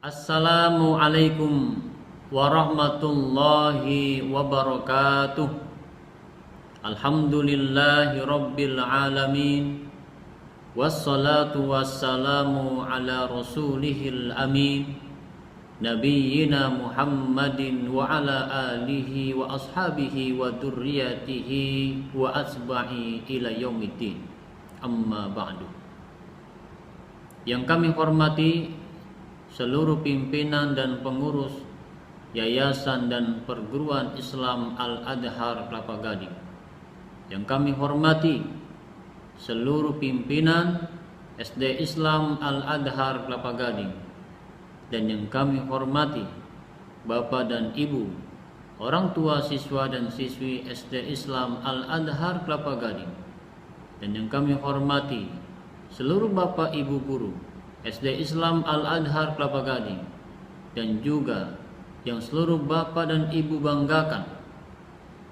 Assalamualaikum warahmatullahi wabarakatuh. Alhamdulillahi rabbil alamin. Wassalatu wassalamu ala rasulihil amin, nabiyyina Muhammadin wa ala alihi wa ashabihi wa durriyatihi wa asbahi ila yaumiddin. Amma ba'du. Yang kami hormati seluruh pimpinan dan pengurus Yayasan dan Perguruan Islam Al-Adhar Kelapa Gading. Yang kami hormati seluruh pimpinan SD Islam Al-Adhar Kelapa Gading. Dan yang kami hormati Bapak dan Ibu, orang tua siswa dan siswi SD Islam Al-Adhar Kelapa Gading. Dan yang kami hormati seluruh Bapak Ibu guru SD Islam Al-Adhar Kelapa Gading, dan juga yang seluruh Bapak dan Ibu banggakan,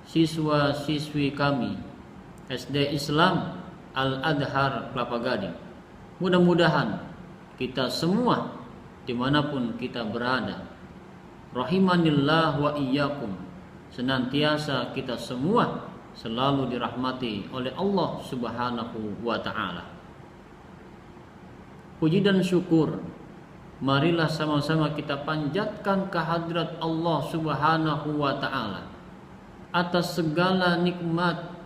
siswa-siswi kami SD Islam Al-Adhar Kelapa Gading. Mudah-mudahan kita semua dimanapun kita berada, rahimanillah wa iyyakum, senantiasa kita semua selalu dirahmati oleh Allah Subhanahu wa ta'ala. Puji dan syukur marilah sama-sama kita panjatkan kehadirat Allah Subhanahu wa ta'ala atas segala nikmat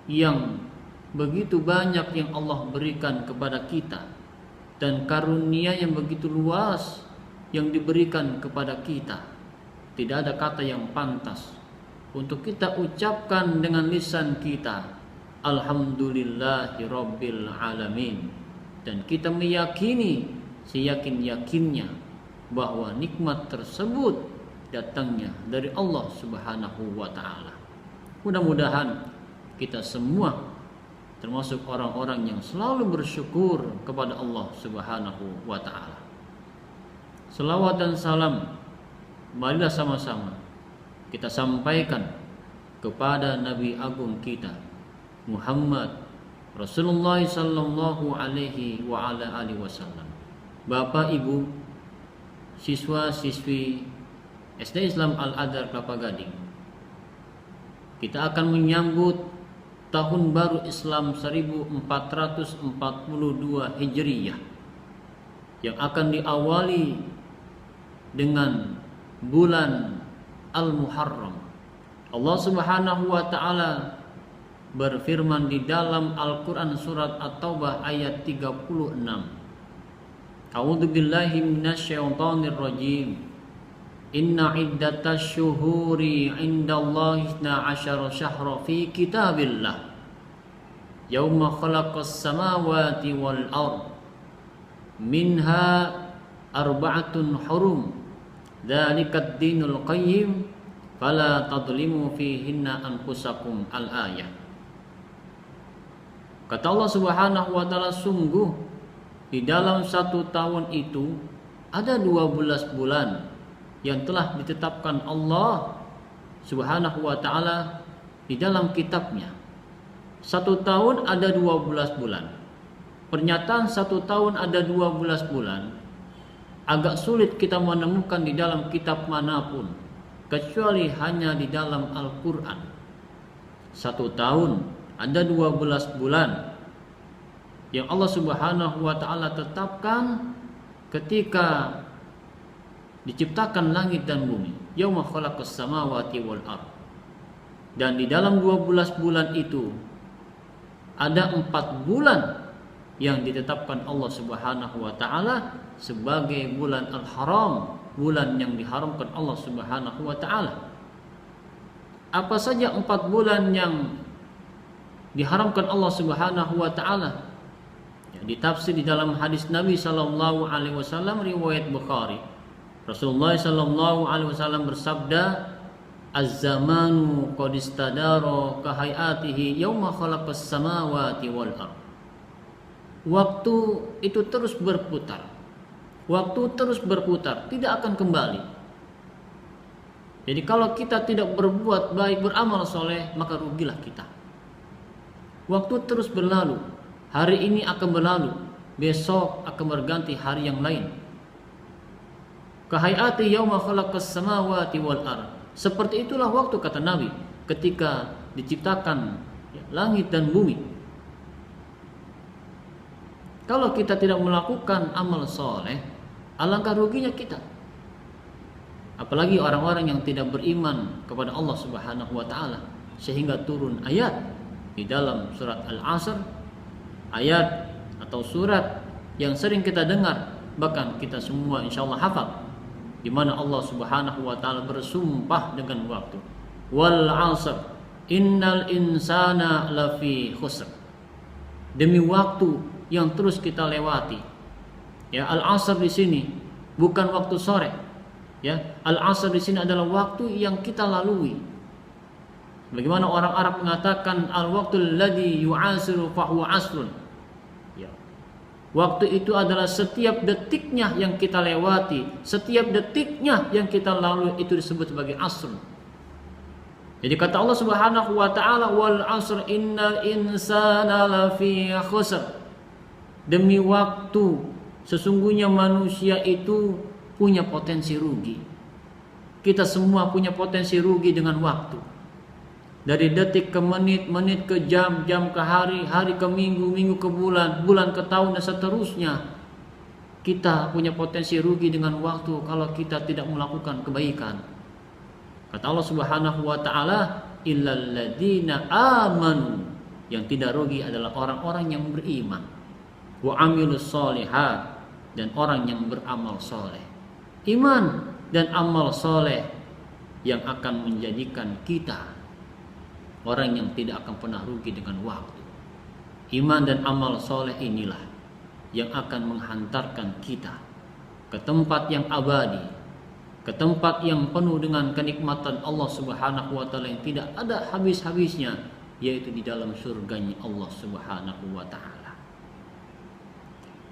yang begitu banyak yang Allah berikan kepada kita, dan karunia yang begitu luas yang diberikan kepada kita. Tidak ada kata yang pantas untuk kita ucapkan dengan lisan kita, Alhamdulillahi Rabbil Alamin. Dan kita meyakini seyakin-yakinnya bahwa nikmat tersebut datangnya dari Allah Subhanahu wa ta'ala. Mudah-mudahan kita semua termasuk orang-orang yang selalu bersyukur kepada Allah Subhanahu wa ta'ala. Selawat dan salam marilah sama-sama kita sampaikan kepada Nabi Agung kita Muhammad Rasulullah sallallahu alaihi wa ala alihi wasallam. Bapak Ibu, siswa-siswi SD Islam Al-Adhar Kelapa Gading, kita akan menyambut tahun baru Islam 1442 Hijriyah yang akan diawali dengan bulan Al-Muharram. Allah Subhanahu wa ta'ala berfirman di dalam Al-Quran surat At-Taubah ayat 36. A'udzu billahi minasyaitonir rajim. Inna iddatash syuhuri 'indallahi 12 syahra fi kitabillah. Yauma khalaqas samawati wal ard. Minha arba'atun hurum. Dzalikad dinul qayyim. Fala tadlimu fihinna anfusakum. Al-ayah. Kata Allah Subhanahu wa ta'ala, sungguh di dalam 1 tahun itu ada 12 bulan yang telah ditetapkan Allah Subhanahu wa ta'ala di dalam kitabnya. 1 tahun ada 12 bulan. Pernyataan 1 tahun ada 12 bulan agak sulit kita menemukan di dalam kitab manapun, kecuali hanya di dalam Al-Quran. 1 tahun ada 12 bulan yang Allah Subhanahu wa ta'ala tetapkan ketika diciptakan langit dan bumi. Yauma khalaqas samawati wal ard. Dan di dalam 12 bulan itu ada 4 bulan yang ditetapkan Allah Subhanahu wa ta'ala sebagai bulan al-haram, bulan yang diharamkan Allah Subhanahu wa ta'ala. Apa saja 4 bulan yang diharamkan Allah Subhanahu wa ta'ala? Ya, ditafsir di dalam hadis Nabi sallallahu alaihi wasallam riwayat Bukhari. Rasulullah sallallahu alaihi wasallam bersabda, "Az-zamanu qad istadara ka hayatihi yauma khalaqas samawati wal ard." Waktu itu terus berputar. Waktu terus berputar, tidak akan kembali. Jadi kalau kita tidak berbuat baik, beramal soleh, maka rugilah kita. Waktu terus berlalu. Hari ini akan berlalu, besok akan berganti hari yang lain. Kahayati yauma khalaqas samawati wal ard. Seperti itulah waktu, kata Nabi, ketika diciptakan langit dan bumi. Kalau kita tidak melakukan amal soleh, alangkah ruginya kita. Apalagi orang-orang yang tidak beriman kepada Allah Subhanahu wa taala, sehingga turun ayat di dalam surat Al-Asr, ayat atau surat yang sering kita dengar, bahkan kita semua insyaallah hafal, di mana Allah Subhanahu wa taala bersumpah dengan waktu. Wal 'asr innal insana lafi khusr. Demi waktu yang terus kita lewati. Ya, al-'asr di sini bukan waktu sore. Ya, al-'asr di sini adalah waktu yang kita lalui. Bagaimana orang Arab mengatakan al-waqtul ladzi yu'asiru fa huwa 'asrun. Waktu itu adalah setiap detiknya yang kita lewati, setiap detiknya yang kita lalui, itu disebut sebagai asr. Jadi kata Allah Subhanahu wa taala, wal asr innal insana lafi khusr. Demi waktu, sesungguhnya manusia itu punya potensi rugi. Kita semua punya potensi rugi dengan waktu. Dari detik ke menit, menit ke jam, jam ke hari, hari ke minggu, minggu ke bulan, bulan ke tahun, dan seterusnya. Kita punya potensi rugi dengan waktu kalau kita tidak melakukan kebaikan. Kata Allah Subhanahu wa taala, illal ladzina amanu. Yang tidak rugi adalah orang-orang yang beriman. Wa amilus sholihat, dan orang yang beramal soleh. Iman dan amal soleh yang akan menjadikan kita orang yang tidak akan pernah rugi dengan waktu. Iman dan amal soleh inilah yang akan menghantarkan kita ke tempat yang abadi, ke tempat yang penuh dengan kenikmatan Allah Subhanahu wa taala yang tidak ada habis-habisnya, yaitu di dalam surganya Allah Subhanahu wa taala.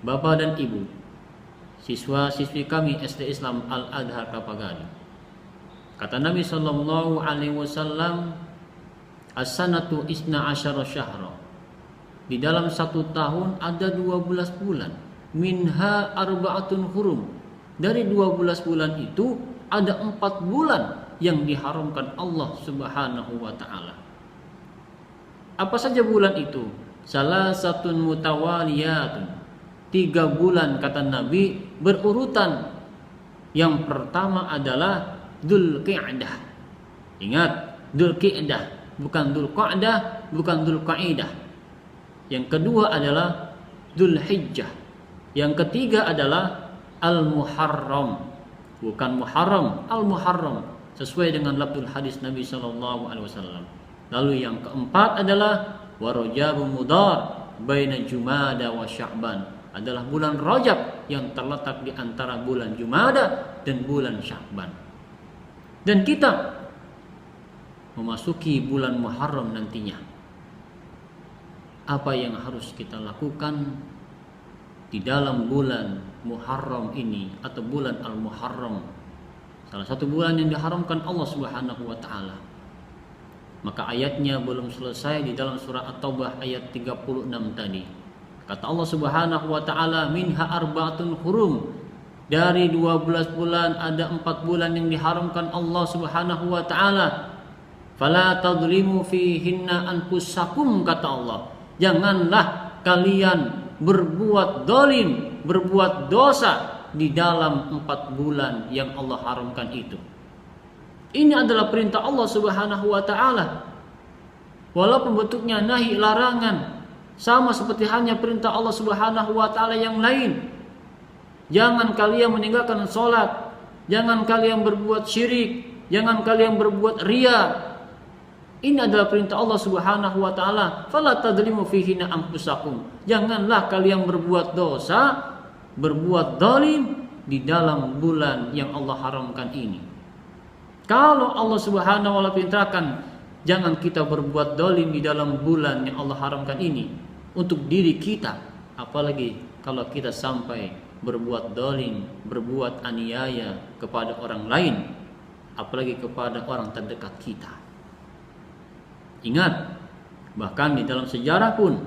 Bapak dan Ibu, siswa-siswi kami SD Islam Al-Adhar Kelapa Gading. Kata Nabi sallallahu alaihi wasallam, as-sanatu isna asyara syahra. Di dalam 1 tahun ada 12 bulan. Minha arba'atun hurum. Dari 12 bulan itu ada 4 bulan yang diharamkan Allah Subhanahu wa taala. Apa saja bulan itu? Salasatun mutawaliyatun. 3 bulan kata Nabi berurutan. Yang pertama adalah Dzulqa'dah. Ingat, Dzulqa'dah, bukan Dzulqa'dah, bukan Dzulqa'idah. Yang kedua adalah Dzulhijjah. Yang ketiga adalah Al-Muharram, bukan Muharram, Al-Muharram, sesuai dengan lafzul hadis Nabi sallallahu alaihi wasallam. Lalu yang keempat adalah Warajab Mudhar baina Jumada wa Sya'ban, adalah bulan Rajab yang terletak di antara bulan Jumada dan bulan Sya'ban. Dan kita memasuki bulan Muharram nantinya. Apa yang harus kita lakukan di dalam bulan Muharram ini atau bulan Al-Muharram, salah satu bulan yang diharamkan Allah Subhanahu wa taala. Maka ayatnya belum selesai di dalam surah At-Taubah ayat 36 tadi. Kata Allah Subhanahu wa taala, minha arba'atun hurum. Dari 12 bulan ada 4 bulan yang diharamkan Allah Subhanahu wa taala. Fala tadlimu fihinna anfusakum, kata Allah. Janganlah kalian berbuat zalim, berbuat dosa di dalam 4 bulan yang Allah haramkan itu. Ini adalah perintah Allah Subhanahu wa taala. Walaupun bentuknya nahi, larangan, sama seperti halnya perintah Allah Subhanahu wa taala yang lain. Jangan kalian meninggalkan salat, jangan kalian berbuat syirik, jangan kalian berbuat riya. Ini adalah perintah Allah Subhanahu wa taala. Fala tadlimu fihinna anfusakum. Janganlah kalian berbuat dosa, berbuat zalim di dalam bulan yang Allah haramkan ini. Kalau Allah Subhanahu wa taala perintahkan jangan kita berbuat zalim di dalam bulan yang Allah haramkan ini untuk diri kita, apalagi kalau kita sampai berbuat zalim, berbuat aniaya kepada orang lain, apalagi kepada orang terdekat kita. Ingat, bahkan di dalam sejarah pun,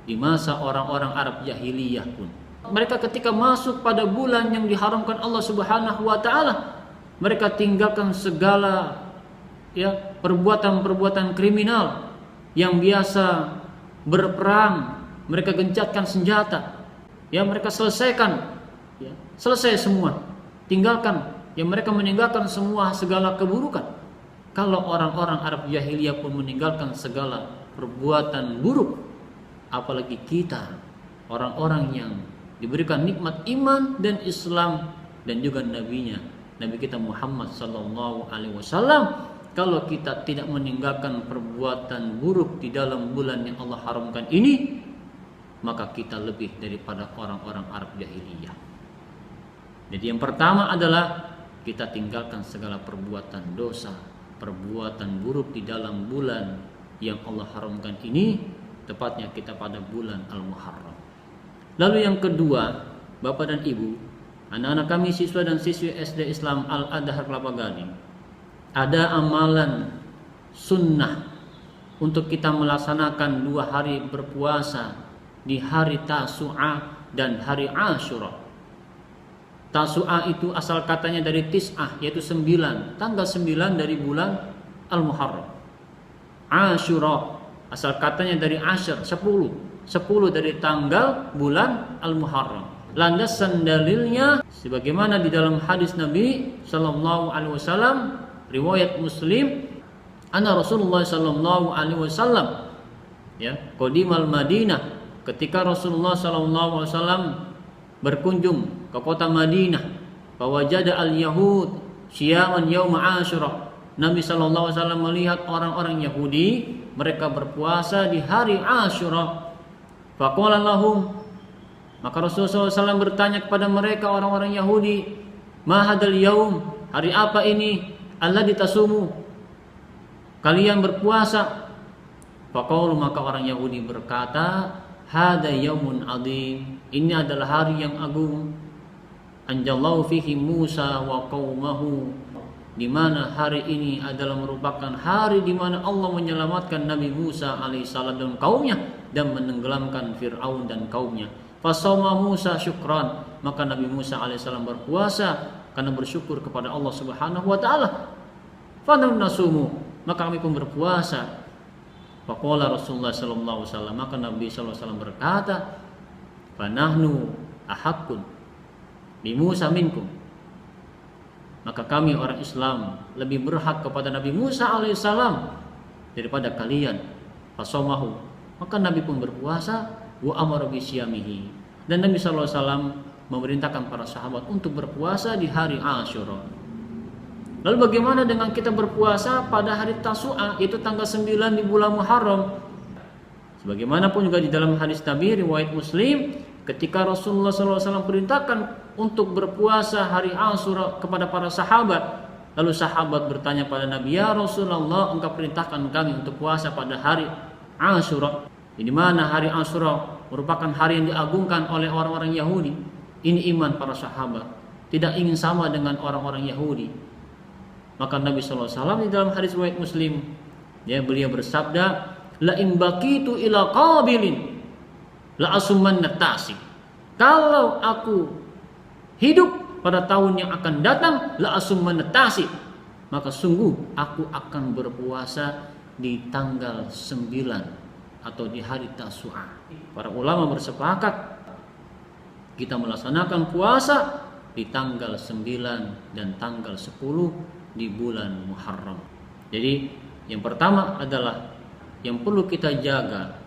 di masa orang-orang Arab jahiliyah pun, Mereka ketika masuk pada bulan yang diharamkan Allah Subhanahu wa taala, mereka tinggalkan segala perbuatan-perbuatan kriminal yang biasa berperang, mereka gencatkan senjata. Mereka selesaikan. Selesai semua. Tinggalkan. Mereka meninggalkan semua segala keburukan. Kalau orang-orang Arab jahiliyah pun meninggalkan segala perbuatan buruk, apalagi kita, orang-orang yang diberikan nikmat iman dan Islam dan juga nabinya, Nabi kita Muhammad sallallahu alaihi wasallam. Kalau kita tidak meninggalkan perbuatan buruk di dalam bulan yang Allah haramkan ini, maka kita lebih daripada orang-orang Arab jahiliyah. Jadi yang pertama adalah kita tinggalkan segala perbuatan dosa, perbuatan buruk di dalam bulan yang Allah haramkan ini, tepatnya kita pada bulan Al-Muharram. Lalu yang kedua, Bapak dan Ibu, anak-anak kami siswa dan siswi SD Islam Al-Adhar Kelapa Gading, ada amalan sunnah untuk kita melaksanakan 2 hari berpuasa di hari Tasu'ah dan hari Asyura. Tasu'ah itu asal katanya dari Tis'ah, yaitu 9, tanggal 9 dari bulan Al-Muharram. Asyura asal katanya dari Asyr, 10 dari tanggal bulan Al-Muharram. Landasan dalilnya sebagaimana di dalam hadis Nabi sallallahu alaihi wasallam riwayat Muslim, anna Rasulullah sallallahu alaihi wasallam qadimal Madinah, ketika Rasulullah sallallahu alaihi wasallam berkunjung ke kota Madinah, fawajada al-yahud syiyaman yaum Asyura. Nabi sallallahu alaihi wasallam melihat orang-orang Yahudi mereka berpuasa di hari Asyura. Faqala lahum, maka Rasulullah SAW bertanya kepada mereka orang-orang Yahudi, ma hadzal yaum, hari apa ini, alladzi tasumu, kalian berpuasa? Faqalu, maka orang Yahudi berkata, hadza yaumun adzim, ini adalah hari yang agung, anjallahu fihi Musa wa qaumahu, di mana hari ini adalah merupakan hari di mana Allah menyelamatkan Nabi Musa alaihissalam dan kaumnya dan menenggelamkan Fir'aun dan kaumnya. Fasawma Musa syukran, maka Nabi Musa alaihissalam berpuasa karena bersyukur kepada Allah Subhanahu wa taala. Fanasumu, maka kami pun berpuasa. Faqala Rasulullah sallallahu alaihi wasallam, maka Nabi sallallahu alaihi wasallam berkata, fanahnu ahaqqun bi Musa minkum, maka kami orang Islam lebih berhak kepada Nabi Musa alaihissalam daripada kalian. Fasawmahu, maka Nabi pun berpuasa, wa amara bi syiyamihi, dan Nabi sallallahu alaihi wasallam memerintahkan para sahabat untuk berpuasa di hari Asyura. Lalu bagaimana dengan kita berpuasa pada hari Tasu'ah, yaitu tanggal 9 di bulan Muharram? Sebagaimanapun juga di dalam hadis Nabi riwayat Muslim, ketika Rasulullah SAW perintahkan untuk berpuasa hari Asyura kepada para sahabat, lalu sahabat bertanya pada Nabi, ya Rasulullah, engkau perintahkan kami untuk puasa pada hari Asyura, di mana hari Asyura merupakan hari yang diagungkan oleh orang-orang Yahudi. Ini iman para sahabat, tidak ingin sama dengan orang-orang Yahudi. Maka Nabi SAW di dalam hadis riwayat Muslim, beliau bersabda, la in baqitu ila qabilin la asumanna tasik, kalau aku hidup pada tahun yang akan datang, la asumanna tasik, maka sungguh aku akan berpuasa di tanggal 9 atau di hari Tasu'ah. Para ulama bersepakat kita melaksanakan puasa di tanggal 9 dan tanggal 10 di bulan Muharram. Jadi yang pertama adalah yang perlu kita jaga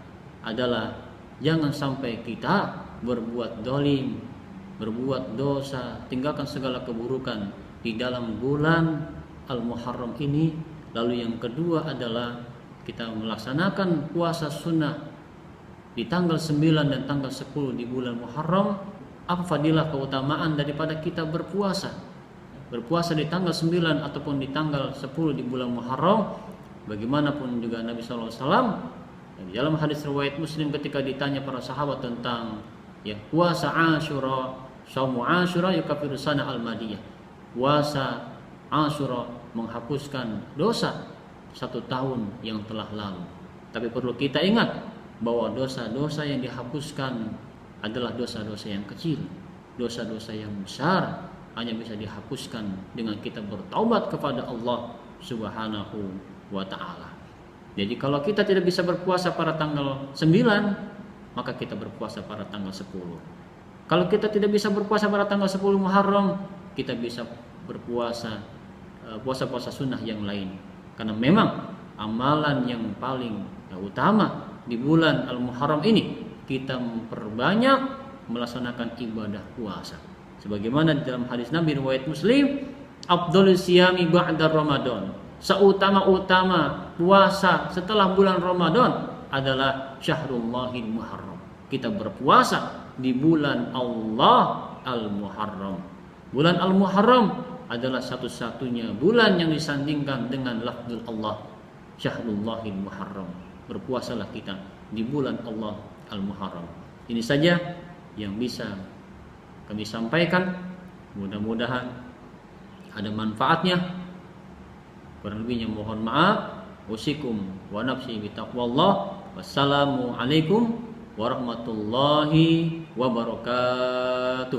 adalah jangan sampai kita berbuat dolim, berbuat dosa, tinggalkan segala keburukan di dalam bulan Al-Muharram ini. Lalu yang kedua adalah kita melaksanakan puasa sunnah di tanggal 9 dan tanggal 10 di bulan Muharram. Apa fadilah keutamaan daripada kita berpuasa di tanggal 9 ataupun di tanggal 10 di bulan Muharram? Bagaimanapun juga Nabi SAW di dalam hadis riwayat Muslim ketika ditanya para sahabat tentang puasa Asyura, saumu Asyura yukaffiru sana al-madiyah, puasa Asyura menghapuskan dosa 1 tahun yang telah lalu. Tapi perlu kita ingat bahwa dosa-dosa yang dihapuskan adalah dosa-dosa yang kecil. Dosa-dosa yang besar hanya bisa dihapuskan dengan kita bertaubat kepada Allah Subhanahu wa ta'ala. Jadi kalau kita tidak bisa berpuasa pada tanggal 9, maka kita berpuasa pada tanggal 10. Kalau kita tidak bisa berpuasa pada tanggal 10 Muharram, kita bisa berpuasa puasa-puasa sunnah yang lain. Karena memang amalan yang paling utama di bulan Al-Muharram ini, kita memperbanyak melaksanakan ibadah puasa. Sebagaimana di dalam hadis Nabi riwayat Muslim, afdhalus siyami ba'da Ramadan. Seutama-utama puasa setelah bulan Ramadan adalah Syahrullahil Muharram. Kita berpuasa di bulan Allah Al-Muharram. Bulan Al-Muharram adalah satu-satunya bulan yang disandingkan dengan lafzul Allah, Syahrullahil Muharram. Berpuasalah kita di bulan Allah Al-Muharram. Ini saja yang bisa kami sampaikan. Mudah-mudahan ada manfaatnya. Kurang lebihnya mohon maaf. Usikum wa nafsi bitaqwallah. Wassalamualaikum warahmatullahi wabarakatuh.